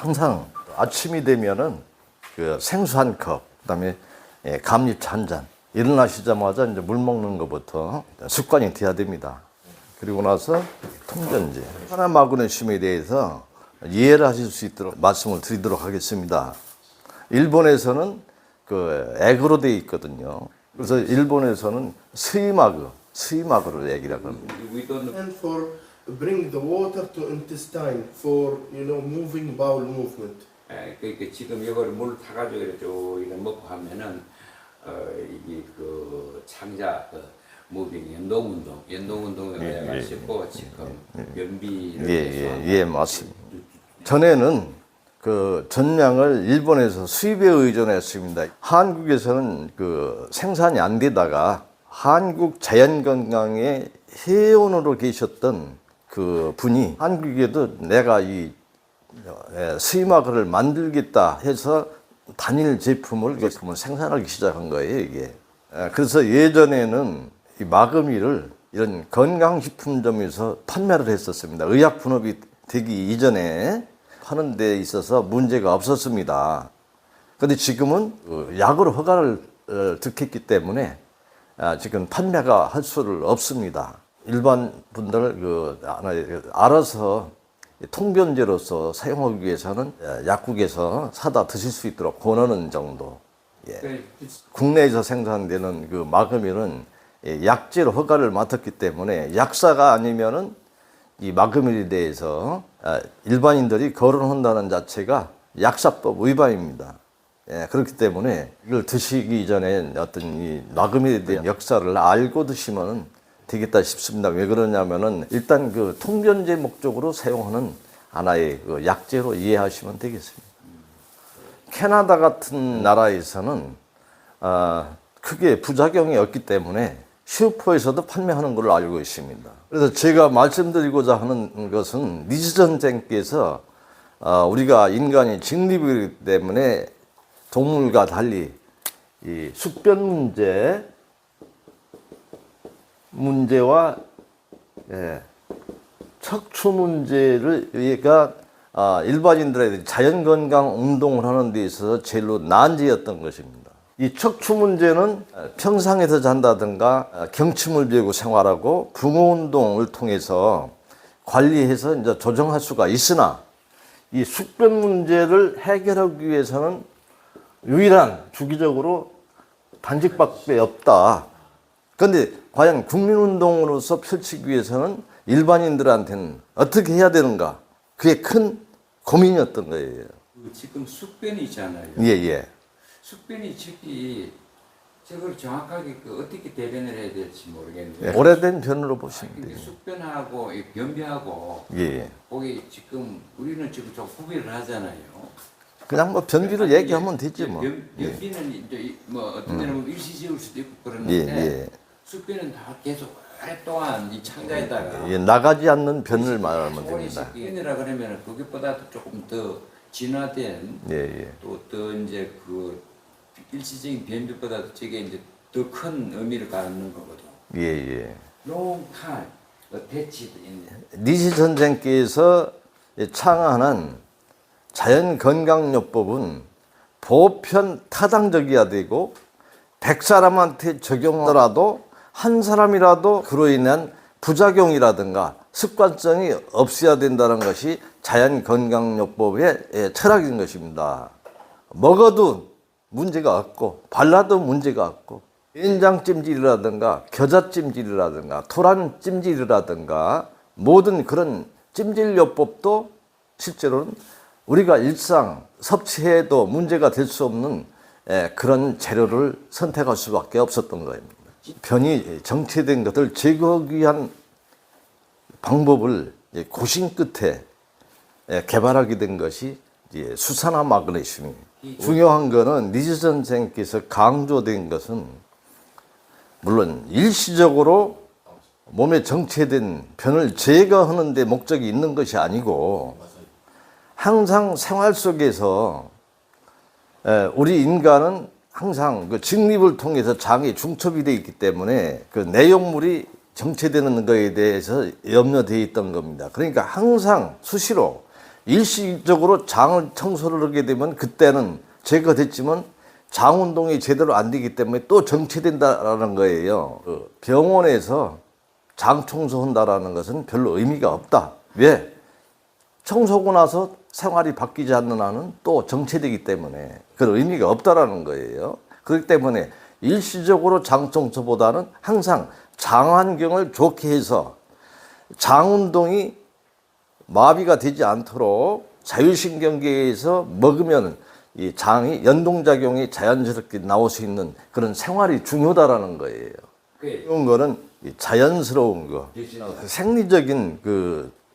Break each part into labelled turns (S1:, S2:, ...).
S1: 항상 아침이 되면은 그 생수 한 컵, 그다음에 감리차 한 잔. 일어나시자마자 이제 물 먹는 것부터 습관이 돼야 됩니다. 그리고 나서 통전제, 하나 마그네슘에 대해서 이해를 하실 수 있도록 말씀을 드리도록 하겠습니다. 일본에서는 그 액으로 되어 있거든요. 그래서 일본에서는 스이마그를 액이라고 합니다.
S2: And for bring the water to intestine for moving bowel movement.
S3: 그러니까 지금 이걸 물 타가지고 이렇게 쭉 이렇게 먹고 하면은 이게 그 창자 무빙 연동운동에 가시고 지금 변비를
S1: 예, 맞습니다. 전에는 그 전량을 일본에서 수입에 의존했습니다. 한국에서는 그 생산이 안 되다가 한국 자연건강의 회원으로 계셨던 그 분이 한국에도 내가 이 스이마그를 만들겠다 해서 단일 제품을 생산하기 시작한 거예요, 이게. 그래서 예전에는 이 마그미를 이런 건강식품점에서 판매를 했었습니다. 의약 분업이 되기 이전에 하는 데 있어서 문제가 없었습니다. 그런데 지금은 약으로 허가를 득했기 때문에 지금 판매가 할 수를 없습니다. 일반 분들 알아서 통변제로서 사용하기 위해서는 약국에서 사다 드실 수 있도록 권하는 정도. 예. 국내에서 생산되는 그 마그밀은 약제로 허가를 맡았기 때문에 약사가 아니면은 이 마그밀에 대해서 일반인들이 거론한다는 자체가 약사법 위반입니다. 예, 그렇기 때문에 이걸 드시기 전에 어떤 이 마그밀에 대한 역사를 알고 드시면 되겠다 싶습니다. 왜 그러냐면은 일단 그 통변제 목적으로 사용하는 하나의 그 약제로 이해하시면 되겠습니다. 캐나다 같은 나라에서는 크게 부작용이 없기 때문에 슈퍼에서도 판매하는 걸로 알고 있습니다. 그래서 제가 말씀드리고자 하는 것은 니즈 선생께서 우리가 인간이 직립이기 때문에 동물과 달리 이 숙변 문제와 척추 문제를 얘가 일반인들의 자연 건강 운동을 하는 데 있어서 제일로 난제였던 것입니다. 이 척추 문제는 평상에서 잔다든가 경침을 배우고 생활하고 붕어 운동을 통해서 관리해서 이제 조정할 수가 있으나 이 숙변 문제를 해결하기 위해서는 유일한 주기적으로 단식밖에 없다. 그런데 과연 국민운동으로서 펼치기 위해서는 일반인들한테는 어떻게 해야 되는가? 그게 큰 고민이었던 거예요.
S3: 지금 숙변이 있잖아요.
S1: 예.
S3: 숙변이 저걸 정확하게 어떻게 대변을 해야 될지 모르겠는데.
S1: 오래된 변으로 보시면 돼요.
S3: 숙변하고 이 변비하고 거기 지금 우리는 지금 좀 구별을 하잖아요.
S1: 그냥 뭐 변비를 얘기하면 되지 뭐.
S3: 변비는 이제 뭐 어떤 데는 일시적일 수도 있고 그러는데 숙변은 다 계속 오랫동안 이 창자에다가
S1: 나가지 않는 변을 말하면 됩니다.
S3: 숙변이라 그러면 그것보다도 조금 더 진화된 또 더 이제 그 일시적인 변비보다도 저게 이제 더 큰 의미를 갖는 거거든. Long time attached in.
S1: 니시 선생께서 창안한 자연건강요법은 보편 타당적이어야 되고 100사람한테 적용하더라도 한 사람이라도 그로 인한 부작용이라든가 습관성이 없어야 된다는 것이 자연건강요법의 철학인 것입니다. 먹어도 문제가 없고 발라도 문제가 없고 된장찜질이라든가 겨자찜질이라든가 토란찜질이라든가 모든 그런 찜질요법도 실제로는 우리가 일상 섭취해도 문제가 될 수 없는 그런 재료를 선택할 수밖에 없었던 겁니다. 변이 정체된 것을 제거하기 위한 방법을 고심 끝에 개발하게 된 것이 수산화 마그네슘입니다. 중요한 것은 니즈 선생께서 강조된 것은 물론 일시적으로 몸에 정체된 변을 제거하는 데 목적이 있는 것이 아니고 항상 생활 속에서 우리 인간은 항상 그 직립을 통해서 장이 중첩이 되어 있기 때문에 그 내용물이 정체되는 것에 대해서 염려되어 있던 겁니다. 그러니까 항상 수시로 일시적으로 장을 청소를 하게 되면 그때는 제거됐지만 장 운동이 제대로 안 되기 때문에 또 정체된다라는 거예요. 그 병원에서 장 청소한다라는 것은 별로 의미가 없다. 왜? 청소하고 나서 생활이 바뀌지 않는 한은 또 정체되기 때문에 그런 의미가 없다라는 거예요. 그렇기 때문에 일시적으로 장 청소보다는 항상 장 환경을 좋게 해서 장 운동이 마비가 되지 않도록 자율신경계에서 먹으면 이 장이 연동작용이 자연스럽게 나올 수 있는 그런 생활이 중요하다라는 거예요. 이런 거는 이 자연스러운 거, 생리적인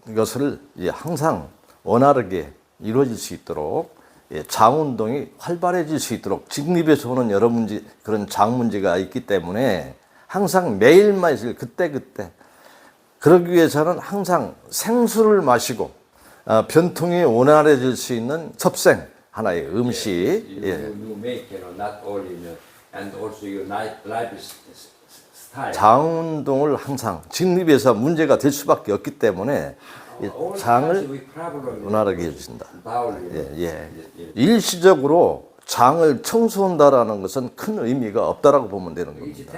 S1: 그것을 항상 원활하게 이루어질 수 있도록 장 운동이 활발해질 수 있도록 직립에서 오는 여러 문제, 그런 장 문제가 있기 때문에 항상 매일매일 그때그때 그러기 위해서는 항상 생수를 마시고 변통이 원활해질 수 있는 섭생 하나의 음식.
S3: You make not only and also your life style.
S1: 장 운동을 항상 직립에서 문제가 될 수밖에 없기 때문에 장을 원활하게 해주신다. 일시적으로 장을 청소한다라는 것은 큰 의미가 없다라고 보면 되는 겁니다.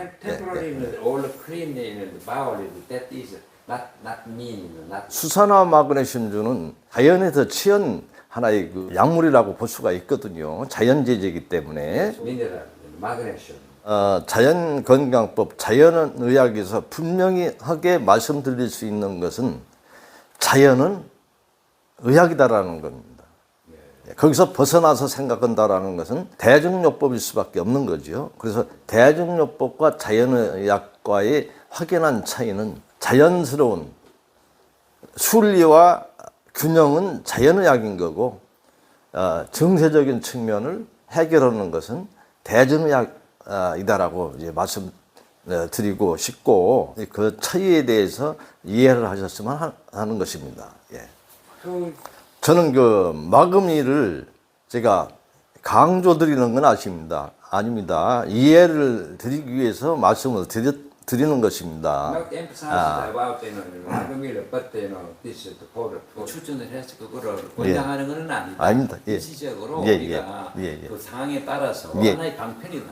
S1: 수산화 마그네슘주는 자연에서 취한 하나의 그 약물이라고 볼 수가 있거든요. 자연제제이기 때문에. 자연건강법, 자연의학에서 분명하게 말씀드릴 수 있는 것은 자연은 의학이다라는 겁니다. 거기서 벗어나서 생각한다라는 것은 대중요법일 수밖에 없는 거죠. 그래서 대중요법과 자연의학과의 확연한 차이는 자연스러운 순리와 균형은 자연의학인 거고 정세적인 측면을 해결하는 것은 대중의학이다라고 이제 말씀드리고 싶고 그 차이에 대해서 이해를 하셨으면 하는 것입니다. 예. 저는 그 마금이를 제가 강조드리는 건 아닙니다. 이해를 드리기 위해서 말씀을 드리는 것입니다.
S3: 추천을 해서 그거를 권장하는 것은 아니다.
S1: 아닙니다.
S3: 일시적으로 우리가 그 상황에 따라서 하나의 방편이다.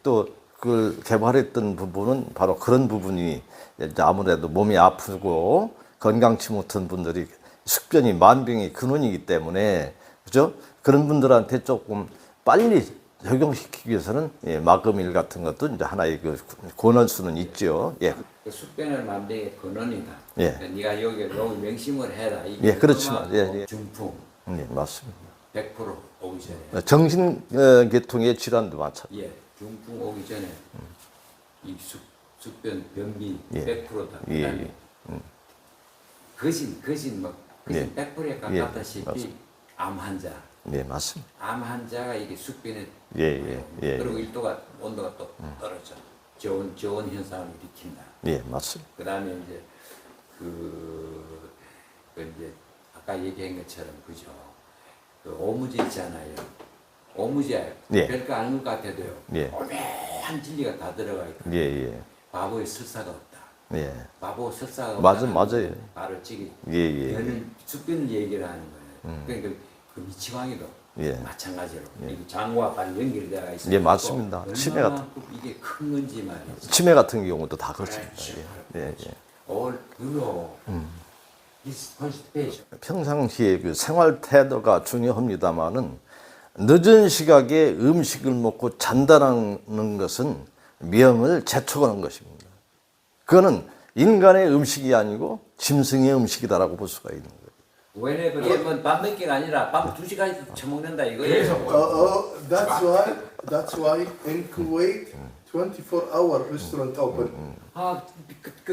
S1: 또 그걸 개발했던 부분은 바로 그런 부분이 이제 아무래도 몸이 아프고 건강치 못한 분들이 숙변이 만병의 근원이기 때문에 그죠? 그런 분들한테 조금 빨리 적용시키기 위해서는 마금일 같은 것도 이제 하나의 그 권할 수는 있죠. 예.
S3: 그 숙변은 만병의 근원이다.
S1: 예.
S3: 그러니까 네가 여기 명심을 해라.
S1: 그렇지만
S3: 중풍.
S1: 맞습니다.
S3: 100% 오기 전에.
S1: 정신계통의 질환도 마찬가지.
S3: 예. 중풍 오기 전에 이 숙변 변비
S1: 예.
S3: 100%다.
S1: 예.
S3: 거진 100%에 가깝다시피 암 환자.
S1: 네, 맞습니다.
S3: 암 환자가 이게 숙변에 그리고 온도가 또 떨어져 저온 현상을 일으킨다.
S1: 예, 맞습니다.
S3: 그다음에 이제 이제 아까 얘기한 것처럼 그죠. 그 오무제 있잖아요. 오무제 별거 아닌 것 같아도요. 오묘한 진리가 다 들어가 있고. 바보의 설사가 없다. 바보 설사가 없다.
S1: 맞아요.
S3: 바로 지기. 숙변을 얘기를 하는 거예요. 그러니까 그 미치광이도 마찬가지로 장과 발 연결이 되어 있어요.
S1: 맞습니다. 치매 같은
S3: 이게 큰 건지 말이죠.
S1: 치매 같은 경우도 다 그렇습니다. 평상시에 그 생활 태도가 중요합니다만은 늦은 시각에 음식을 먹고 잔다는 것은 명을 제초하는 것입니다. 그거는 인간의 음식이 아니고 짐승의 음식이다라고 볼 수가 있는 거예요.
S3: 왜냐면 밤 늦게가 아니라 밤 2시까지 처먹는다 이거예요.
S2: That's why in Kuwait 24-hour restaurant open.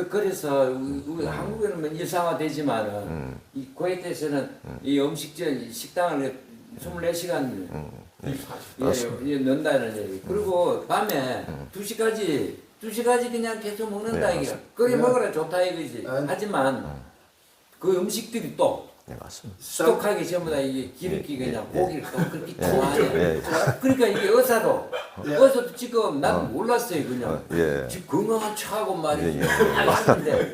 S3: 그래서 우리 한국에는 일상화되지만은 이 쿠웨이트에서는 이 음식점 식당을 24시간 넣는다는 얘기. 그리고 밤에 2시까지 그냥 계속 먹는다 이게. 그래 먹으라 좋다 이거지. 하지만 그 음식들이 또
S1: 네, 맞습니다.
S3: 스톡하기 전부 다 이게 기름기 그냥 고기를 또 그렇게
S1: 예,
S3: 좋아하네. 그러니까 이게 의사도 지금 난 몰랐어요 그냥.
S1: 예.
S3: 지금 건강한 차하고 말이지. 알았는데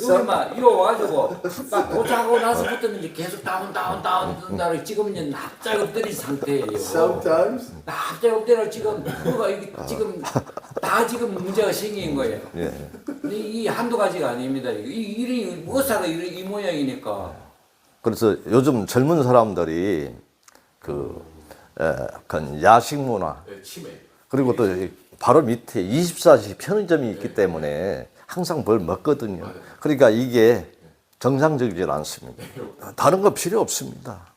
S3: 여기 막 이러 와가지고 딱 도착하고 나서부터는 이제 계속 다운 지금은 이제 납작 엎드린 상태예요.
S2: Sometimes
S3: 납작 엎드려 지금 그거가 이게 지금 다 지금 문제가 생긴 거예요.
S1: 예.
S3: 근데 이 한두 가지가 아닙니다. 이 의사가 이 모양이니까.
S1: 그래서 요즘 젊은 사람들이 그 야식 문화 그리고 또 바로 밑에 24시 편의점이 있기 때문에 항상 뭘 먹거든요. 그러니까 이게 정상적이지 않습니다. 다른 거 필요 없습니다.